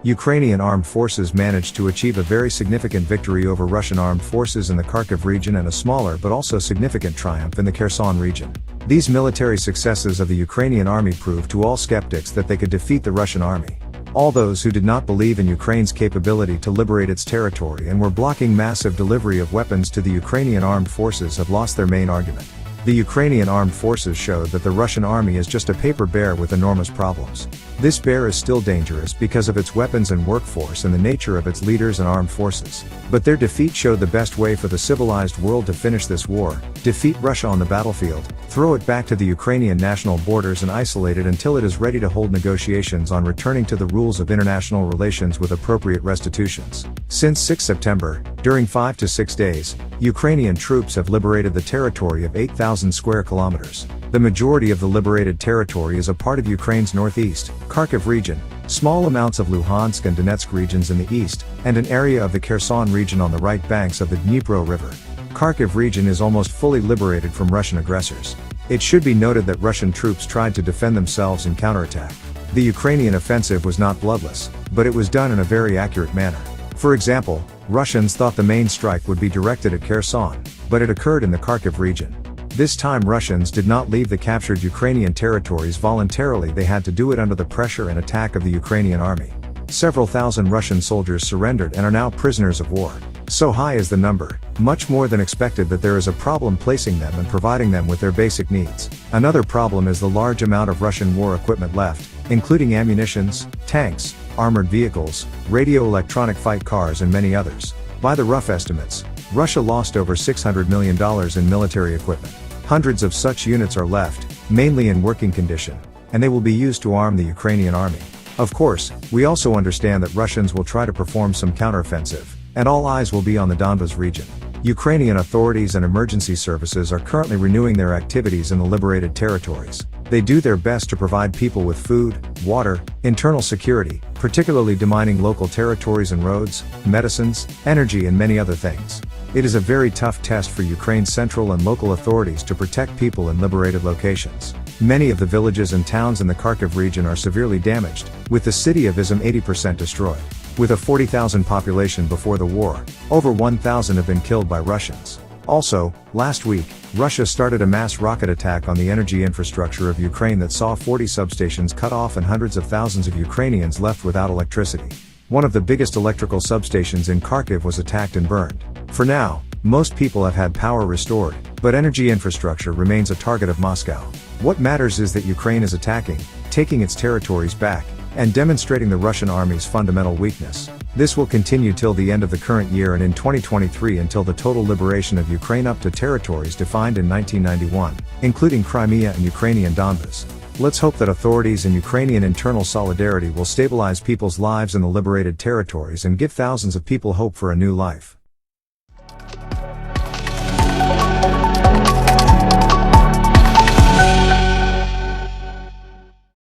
Ukrainian Armed Forces managed to achieve a very significant victory over Russian armed forces in the Kharkiv region and a smaller but also significant triumph in the Kherson region. These military successes of the Ukrainian army proved to all skeptics that they could defeat the Russian army. All those who did not believe in Ukraine's capability to liberate its territory and were blocking massive delivery of weapons to the Ukrainian armed forces have lost their main argument. The Ukrainian armed forces showed that the Russian army is just a paper bear with enormous problems. This bear is still dangerous because of its weapons and workforce and the nature of its leaders and armed forces. But their defeat showed the best way for the civilized world to finish this war: defeat Russia on the battlefield, throw it back to the Ukrainian national borders and isolate it until it is ready to hold negotiations on returning to the rules of international relations with appropriate restitutions. Since 6 September, during 5 to 6 days, Ukrainian troops have liberated the territory of 8,000 square kilometers. The majority of the liberated territory is a part of Ukraine's northeast, Kharkiv region, small amounts of Luhansk and Donetsk regions in the east, and an area of the Kherson region on the right banks of the Dnipro River. Kharkiv region is almost fully liberated from Russian aggressors. It should be noted that Russian troops tried to defend themselves and counterattack. The Ukrainian offensive was not bloodless, but it was done in a very accurate manner. For example, Russians thought the main strike would be directed at Kherson, but it occurred in the Kharkiv region. This time Russians did not leave the captured Ukrainian territories voluntarily, they had to do it under the pressure and attack of the Ukrainian army. Several thousand Russian soldiers surrendered and are now prisoners of war. So high is the number, much more than expected, that there is a problem placing them and providing them with their basic needs. Another problem is the large amount of Russian war equipment left, including ammunitions, tanks, armored vehicles, radio-electronic fight cars and many others. By the rough estimates, Russia lost over $600 million in military equipment. Hundreds of such units are left, mainly in working condition, and they will be used to arm the Ukrainian army. Of course, we also understand that Russians will try to perform some counteroffensive, and all eyes will be on the Donbas region. Ukrainian authorities and emergency services are currently renewing their activities in the liberated territories. They do their best to provide people with food, water, internal security, particularly demining local territories and roads, medicines, energy and many other things. It is a very tough test for Ukraine's central and local authorities to protect people in liberated locations. Many of the villages and towns in the Kharkiv region are severely damaged, with the city of Izum 80% destroyed. With a 40,000 population before the war, over 1,000 have been killed by Russians. Also, last week, Russia started a mass rocket attack on the energy infrastructure of Ukraine that saw 40 substations cut off and hundreds of thousands of Ukrainians left without electricity. One of the biggest electrical substations in Kharkiv was attacked and burned. For now, most people have had power restored, but energy infrastructure remains a target of Moscow. What matters is that Ukraine is attacking, taking its territories back, and demonstrating the Russian army's fundamental weakness. This will continue till the end of the current year and in 2023 until the total liberation of Ukraine up to territories defined in 1991, including Crimea and Ukrainian Donbas. Let's hope that authorities and Ukrainian internal solidarity will stabilize people's lives in the liberated territories and give thousands of people hope for a new life.